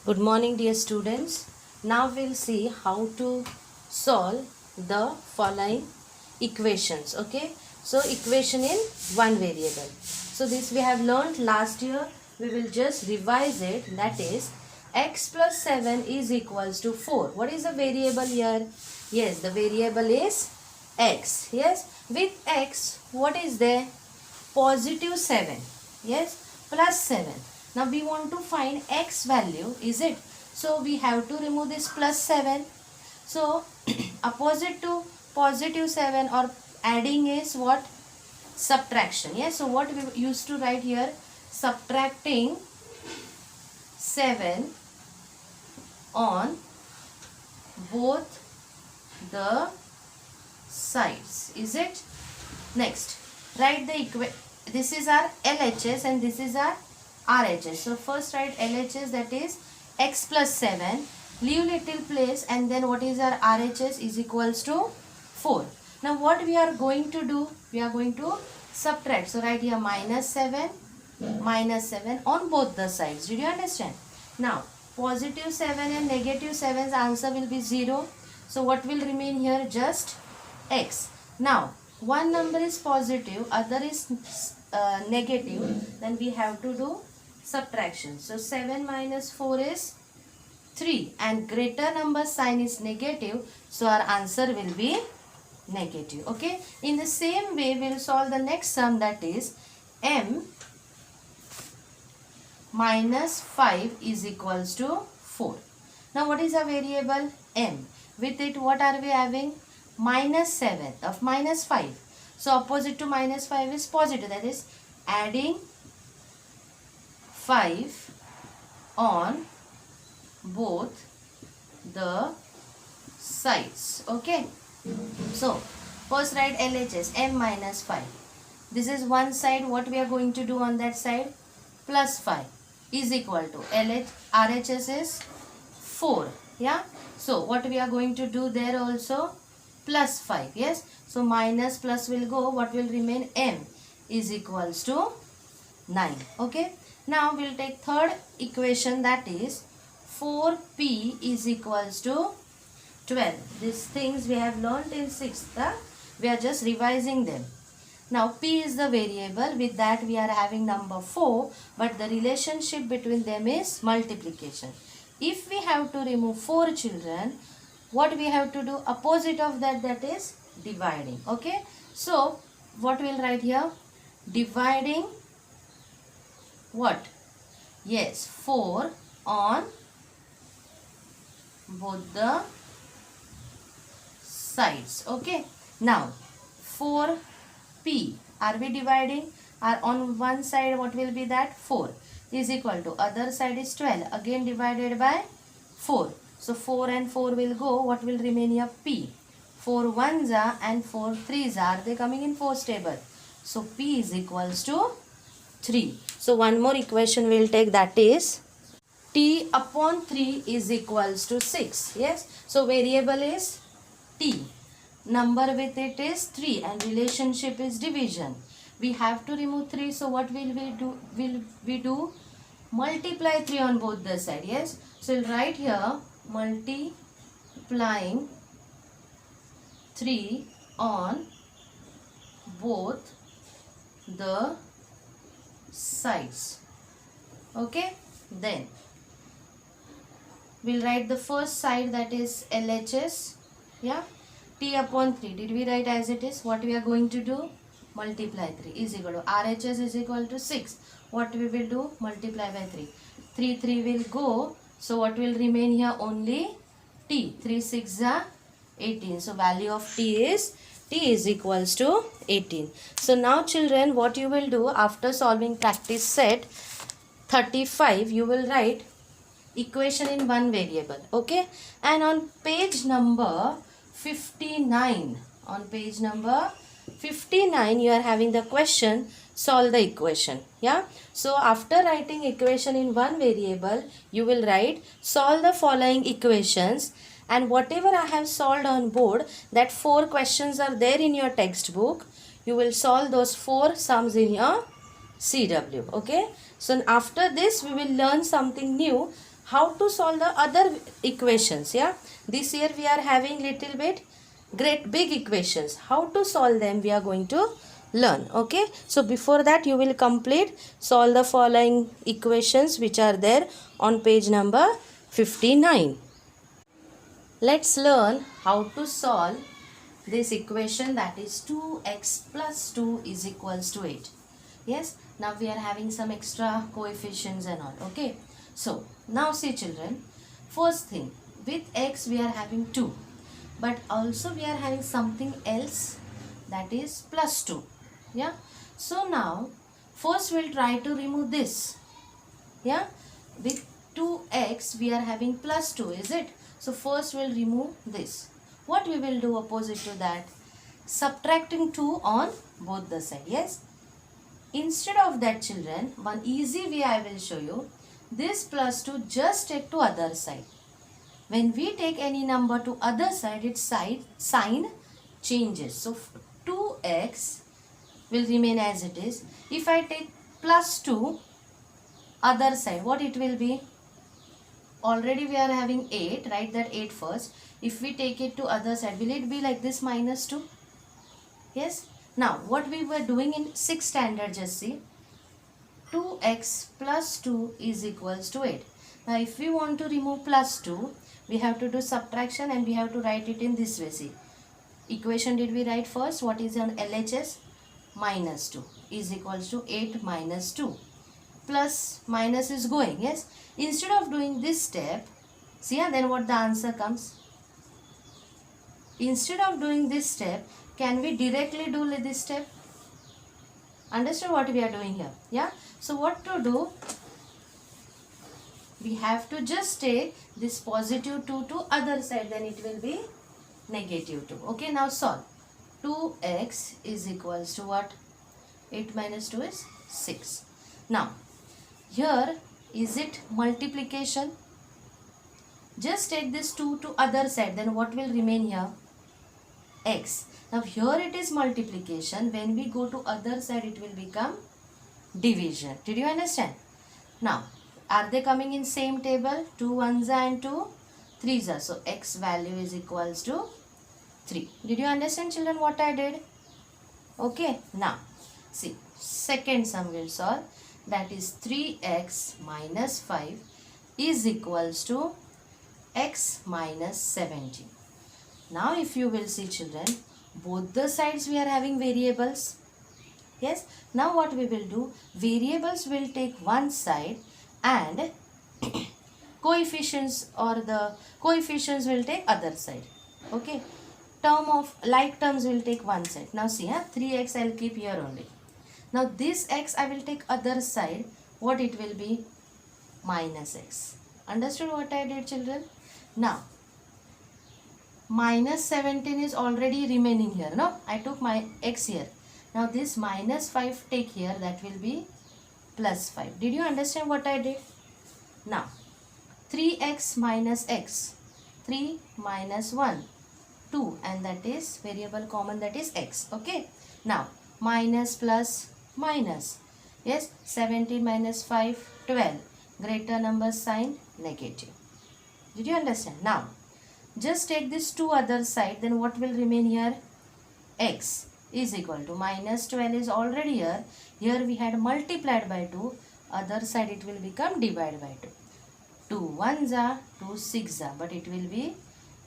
Good morning, dear students. Now we'll see how to solve the following equations. Okay, so equation in one variable. So this we have learned last year. We will just revise it. That is, x plus 7 is equals to 4. What is the variable here? Yes, the variable is x. Yes, with x, what is there? Positive 7. Yes, plus 7. Now we want to find x value, is it? So we have to remove this plus 7. So opposite to positive 7 or adding is what? Subtraction. Yes, so what we used to write here? Subtracting 7 on both the sides, is it? Next, write the equation. This is our LHS and this is our RHS. So first write LHS, that is x plus 7. Leave little place, and then what is our RHS is equals to 4. Now what we are going to do? We are going to subtract. So write here minus 7 on both the sides. Did you understand? Now positive 7 and negative 7's answer will be 0. So what will remain here? Just x. Now one number is positive, other is negative, then we have to do subtraction. So 7 minus 4 is 3 and greater number sign is negative, so our answer will be negative. Okay, in the same way we will solve the next sum, that is m minus 5 is equals to 4. Now what is a variable? M. With it what are we having? Minus 7 of minus 5. So opposite to minus 5 is positive, that is adding 5 on both the sides. Okay, so first write LHS, m minus 5. This is one side. What we are going to do on that side? Plus 5 is equal to RHS is 4. Yeah, so what we are going to do there also? Plus 5. Yes, so minus plus will go. What will remain? M is equals to 9. Okay, now we'll take third equation, that is 4p is equals to 12. These things we have learned in 6th. We are just revising them. Now p is the variable, with that we are having number 4, but the relationship between them is multiplication. If we have to remove 4 children, what we have to do? Opposite of that, that is dividing. Okay, so what we'll write here? Dividing what? Yes, 4 on both the sides. Okay, now 4p, are we dividing? Are on one side, what will be that? 4 is equal to other side is 12, again divided by 4. So 4 and 4 will go. What will remain here? P. 4 ones are and 4 threes are they coming in 4's table. So P is equals to 3. So one more equation we will take, that is T upon 3 is equals to 6. Yes. So variable is T. Number with it is 3 and relationship is division. We have to remove 3. So what will we do? Will we do? Multiply 3 on both the side. Yes. So we'll write here multiplying 3 on both the sides. Okay, then we'll write the first side, that is LHS. Yeah, T upon 3. Did we write as it is? What we are going to do? Multiply 3 is equal to RHS is equal to 6. What we will do? Multiply by 3. 3 will go. So what will remain here? Only T. 3 6 are 18. So value of T is equals to 18. So now children, what you will do after solving practice set 35, you will write equation in one variable. Okay, and on page number 59, you are having the question, solve the equation. Yeah, so after writing equation in one variable, you will write solve the following equations, and whatever I have solved on board, that 4 questions are there in your textbook, you will solve those 4 sums in your CW. Okay, so after this we will learn something new, how to solve the other equations. Yeah, this year we are having little bit big equations. How to solve them we are going to learn. Okay, so before that you will complete solve the following equations which are there on page number 59. Let's learn how to solve this equation, that is 2x plus 2 is equals to 8. Yes, now we are having some extra coefficients and all. Okay, so now see children, first thing, with x we are having 2, but also we are having something else, that is plus 2. Yeah, so now first we'll try to remove this. Yeah, with 2x we are having plus 2, is it? So first we'll remove this. What we will do opposite to that? Subtracting 2 on both the side. Yes, instead of that children, one easy way I will show you. This plus 2 just take to other side. When we take any number to other side, its sign changes. So 2x will remain as it is. If I take plus 2 other side, what it will be? Already we are having 8, write that 8 first. If we take it to other side, will it be like this minus 2? Yes. Now what we were doing in 6th standard, just see, 2x plus 2 is equals to 8. Now if we want to remove plus 2, we have to do subtraction and we have to write it in this way. See, equation did we write first? What is on LHS? Minus 2 is equals to 8 minus 2. Plus minus is going. Yes, instead of doing this step, see, then what the answer comes? Instead of doing this step, can we directly do this step? Understand what we are doing here? Yeah, so what to do? We have to just take this positive 2 to other side, then it will be negative 2. Okay, now solve. 2x is equals to what? 8 minus 2 is 6. Now here, is it multiplication? Just take this 2 to other side, then what will remain here? X. Now here it is multiplication. When we go to other side, it will become division. Did you understand? Now, are they coming in same table? 2 ones and 2 threes are. So x value is equals to 3. Did you understand children what I did? Okay. Now, see, second sum will solve. That is 3x minus 5 is equals to x minus 17. Now if you will see children, both the sides we are having variables. Yes. Now what we will do? Variables will take one side and coefficients will take other side. Okay. Term of like terms will take one side. Now see, 3x I will keep here only. Now this x I will take other side. What it will be? Minus x. Understood what I did children? Now minus 17 is already remaining here. No, I took my x here. Now this minus 5 take here, that will be plus 5. Did you understand what I did? Now 3x minus x. 3 minus 1. 2, and that is variable common, that is x. Okay. Now minus plus minus. Yes, 17 minus 5, 12. Greater number sign negative. Did you understand? Now just take this to other side, then what will remain here? X is equal to minus 12 is already here. Here we had multiplied by 2. Other side it will become divided by 2. 2 ones are 2 6 are, but it will be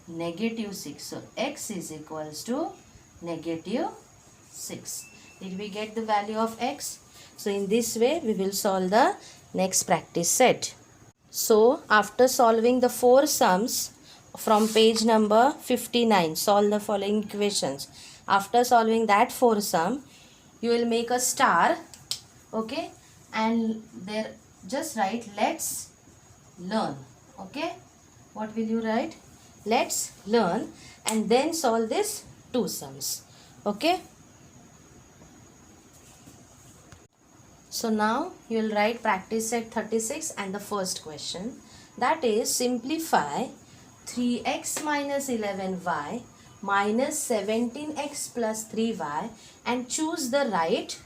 negative 6. So x is equals to negative 6. Did we get the value of x? So in this way we will solve the next practice set. So after solving the 4 sums from page number 59, solve the following equations. After solving that 4 sum, you will make a star. Okay, and there just write let's learn. Okay, what will you write? Let's learn, and then solve this 2 sums. Okay. So now you will write practice set 36 and the first question, that is simplify 3x minus 11y minus 17x plus 3y and choose the right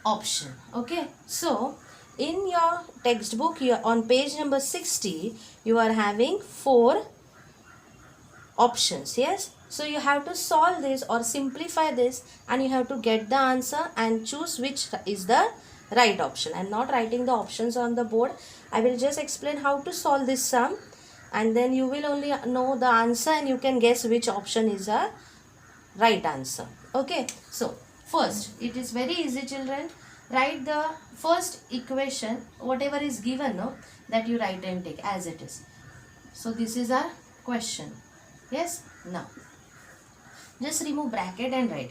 option. Okay, so in your textbook, you on page number 60, you are having 4 options. Yes, so you have to solve this or simplify this, and you have to get the answer and choose which is the right option. I am not writing the options on the board. I will just explain how to solve this sum, and then you will only know the answer and you can guess which option is a right answer. Okay, so first, it is very easy, children. Write the first equation, whatever is given, no, that you write and take as it is. So this is our question. Yes, now just remove bracket and write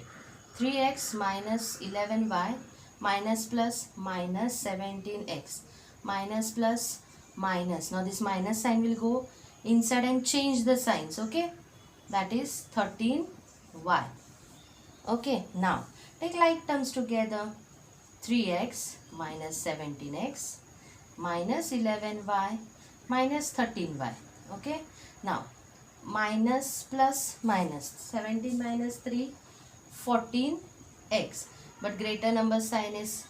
3x minus 11y minus plus minus 17x minus plus minus. Now this minus sign will go inside and change the signs. Okay, that is 13y. Okay, now take like terms together. 3x minus 17x minus 11y minus 13y. Okay, now minus plus minus 17 minus 3 14x, but greater number sign is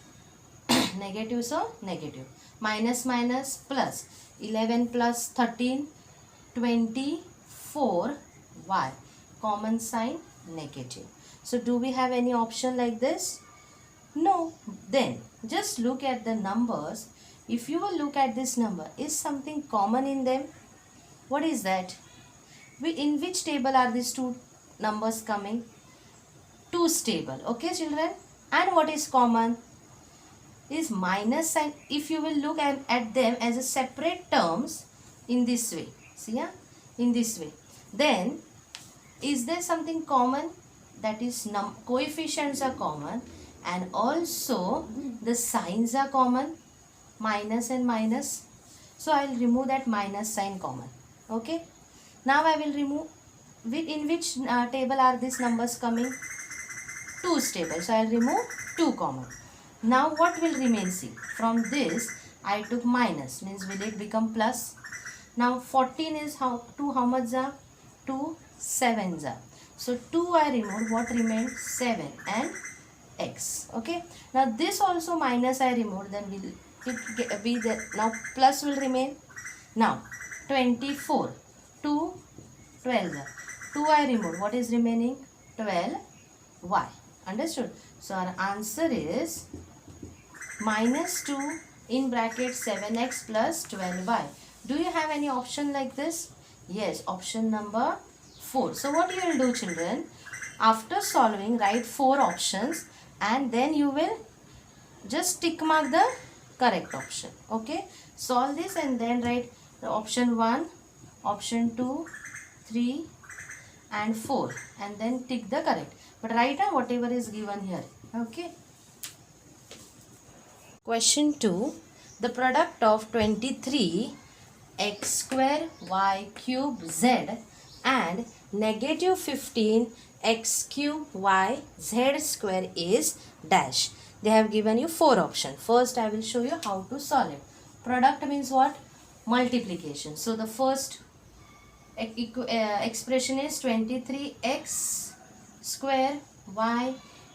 negative, so negative. Minus minus plus 11 plus 13 24y, common sign negative. So do we have any option like this? No. Then just look at the numbers. If you will look at this number, is something common in them? What is that? In which table are these two numbers coming? 2's table. Okay, children. And what is common? Is minus sign. If you will look at them as a separate terms in this way. See, yeah? In this way. Then, is there something common? That is coefficients are common, and also the signs are common, minus and minus. So I will remove that minus sign common. Okay. Now I will remove, in which table are these numbers coming? 2's table. So I will remove 2 common. Now what will remain? See, from this I took minus, means will it become plus? Now 14 is how much are? 2 7s are. So 2 I removed, what remained? 7 and x. Okay. Now this also minus I removed, then will it be there? Now plus will remain. Now 24, 2 12. 2 I removed, what is remaining? 12y. Understood? So our answer is minus 2 in bracket 7x plus 12y. Do you have any option like this? Yes, option number 4. So what you will do, children? After solving, write 4 options and then you will just tick mark the correct option. Okay, solve this and then write the option 1, option 2, 3 and 4 and then tick the correct. But write down whatever is given here. Okay. Question 2. The product of 23 x square y cube z and negative 15 x cube y z square is dash. They have given you 4 options. First I will show you how to solve it. Product means what? Multiplication. So the first expression is 23x square y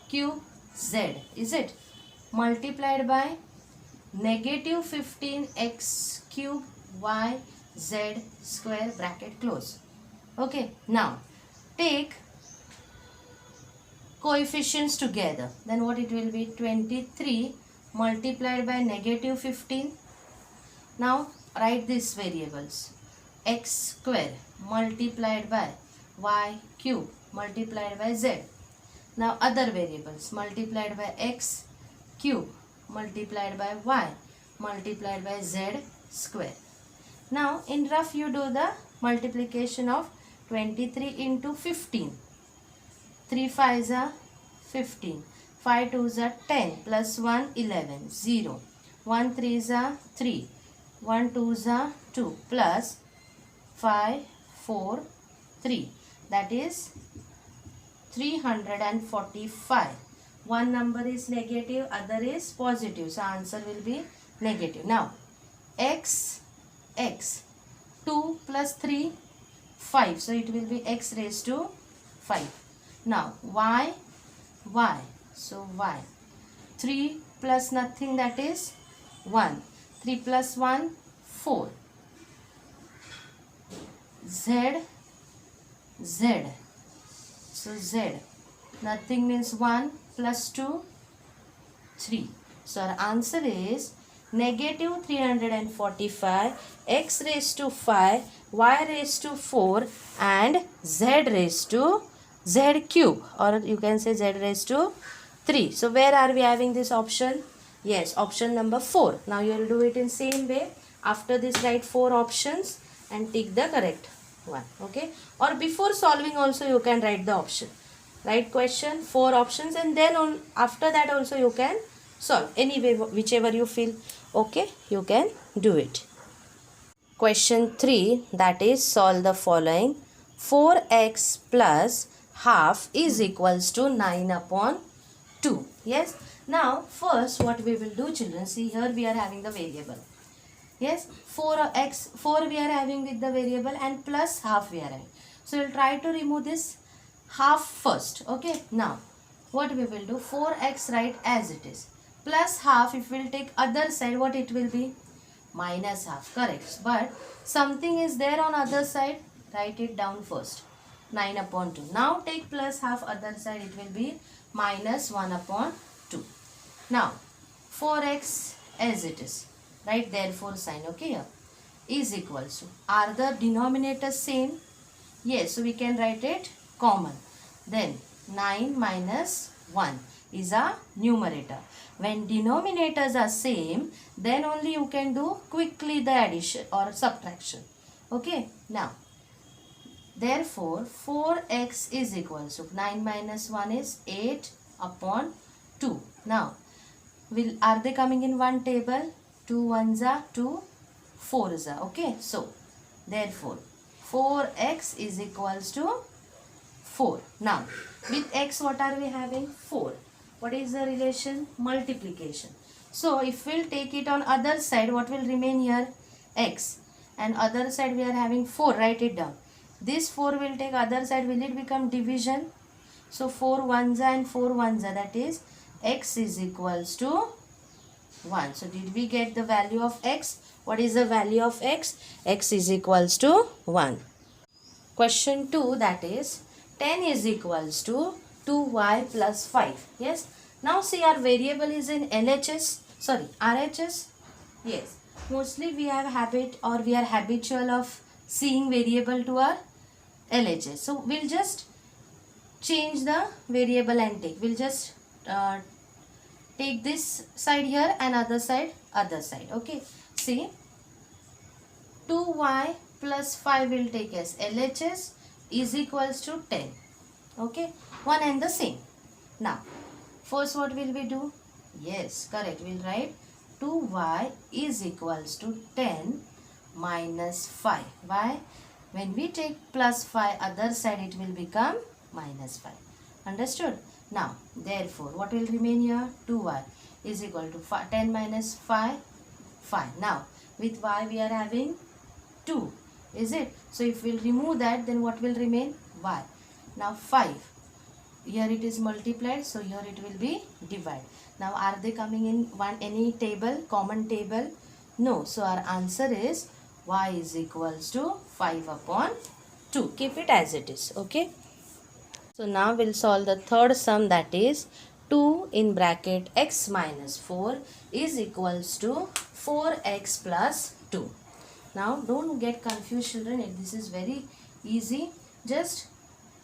cube z, is it? Multiplied by negative 15x cube y z square, bracket close. Okay, now take coefficients together. Then what it will be? 23 multiplied by negative 15. Now write these variables. X square multiplied by y cube multiplied by z. Now other variables, multiplied by x cube multiplied by y multiplied by z square. Now in rough you do the multiplication of 23 into 15. 3 5s are 15. 5 2s are 10 plus 1 11 0. 1 3s are 3. 1 2s are 2 plus 5 4 3. That is 345. One number is negative, other is positive. So answer will be negative. Now x 2 plus 3 5. So it will be x raised to 5. Now y. So y 3 plus nothing, that is 1. 3 plus 1, 4. Z, Z. So Z. Nothing means 1 plus 2, 3. So our answer is negative 345 x raised to 5 y raised to 4 and z raised to z cube, or you can say z raised to 3. So where are we having this option? Yes, option number 4. Now you will do it in same way. After this write 4 options and tick the correct one. Okay, or before solving also you can write the option. Write question, 4 options, and then after that also you can solve. Anyway, whichever you feel okay, you can do it. Question 3, that is solve the following. 4x plus half is equals to 9 upon 2. Yes. Now first what we will do, children, see here we are having the variable. Yes, 4 we are having with the variable and plus half we are having. So we will try to remove this half first. Okay, now what we will do, 4x write as it is, plus half, if we will take other side, what it will be? Minus half, correct. But something is there on other side, write it down first, 9 upon 2. Now take plus half other side, it will be minus 1 upon 2. Now 4x as it is, right, therefore sign, okay, here is equals to, are the denominators same? Yes, so we can write it common. Then 9 minus 1 is a numerator. When denominators are same, then only you can do quickly the addition or subtraction. Okay, now therefore 4x is equals to 9 minus 1 is 8 upon 2. Now are they coming in one table? 2 ones are 2, 4s are. Okay, so therefore 4x is equals to 4. Now with x what are we having? 4. What is the relation? Multiplication. So if we'll take it on other side, what will remain here? X. And other side we are having 4. Write it down. This 4 will take other side. Will it become division? So 4 ones and 4 ones, that is x is equals to 1. So did we get the value of x? What is the value of x? X is equals to 1. Question 2, that is 10 is equals to 2y plus 5. Yes. Now see, our variable is in LHS, sorry, RHS. Yes. Mostly we have habit or we are habitual of seeing variable to our LHS. So we'll just change the variable and take. We'll just take this side here and other side. Okay. See, 2y plus 5 will take as LHS is equals to 10. Okay, one and the same. Now first what will we do? Yes, correct, we'll write 2y is equals to 10 minus 5. Why? When we take plus 5 other side, it will become minus 5. Understood? Now therefore what will remain here? 2y is equal to 10 minus 5, 5. Now with y we are having 2, is it? So if we'll remove that, then what will remain? Y. Now 5, here it is multiplied, so here it will be divided. Now are they coming in any table, common table? No. So our answer is y is equals to 5 upon 2. Keep it as it is. Okay. So now we'll solve the third sum, that is 2 in bracket x minus 4 is equals to 4x plus 2. Now don't get confused, children. This is very easy. Just,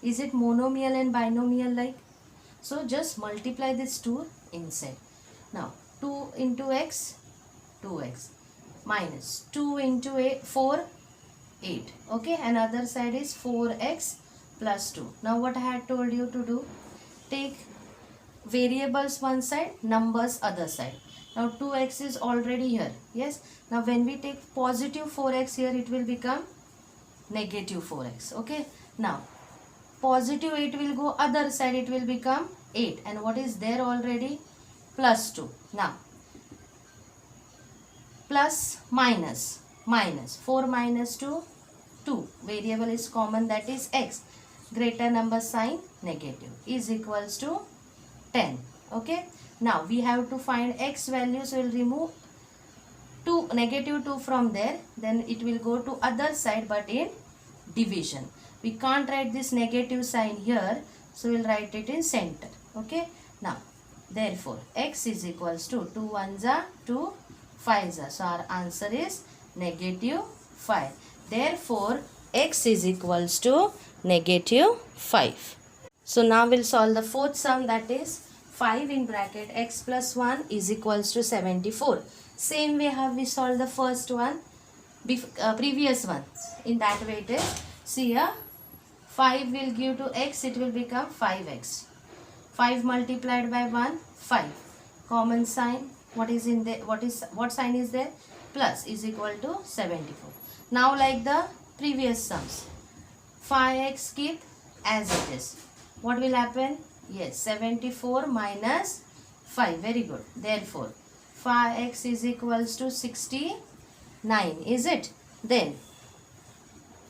is it monomial and binomial like? So just multiply this 2 inside. Now 2 into x, 2x, minus 2 into 4, 8. Okay, and other side is 4x plus 2. Now what I had told you to do? Take variables one side, numbers other side. Now 2x is already here. Yes. Now when we take positive 4x here, it will become negative 4x. Okay. Now positive 8 will go other side, it will become 8. And what is there already? Plus 2. Now plus minus, 4 minus 2, 2. Variable is common, that is x. Greater number sign negative is equals to 10. Okay. Now we have to find x value, so we'll remove 2, negative 2 from there, then it will go to other side but in division. We can't write this negative sign here, so we'll write it in center. Okay. Now, therefore, x is equals to 2 1s are 2 5s are. So, our answer is negative 5. Therefore, x is equals to negative 5. So, now we'll solve the fourth sum, that is 5 in bracket x plus 1 is equals to 74. Same way have we solved the first one, previous one. In that way it is, see here, 5 will give to x, it will become 5x. 5 multiplied by 1, 5. Common sign, what is in there, what sign is there? Plus is equal to 74. Now like the previous sums, 5x keep as it is. What will happen? Yes, 74 minus 5. Very good. Therefore, 5x is equals to 69. Is it? Then,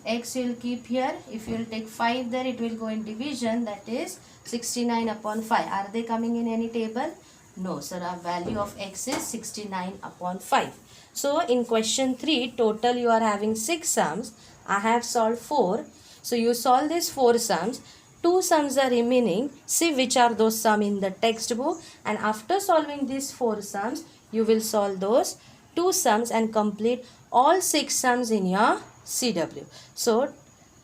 x will keep here. If you will take 5 there, it will go in division. That is 69 upon 5. Are they coming in any table? No, sir. Our value of x is 69 upon 5. So, in question 3, total you are having 6 sums. I have solved 4. So, you solve these 4 sums. 2 sums are remaining. See which are those sums in the textbook, and after solving these 4 sums, you will solve those 2 sums and complete all 6 sums in your CW. So,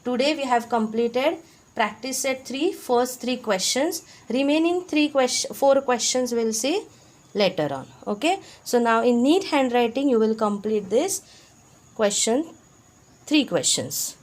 today we have completed practice set 3, first 3 questions. Remaining 4 questions we will see later on. Okay. So, now in neat handwriting you will complete this 3 questions.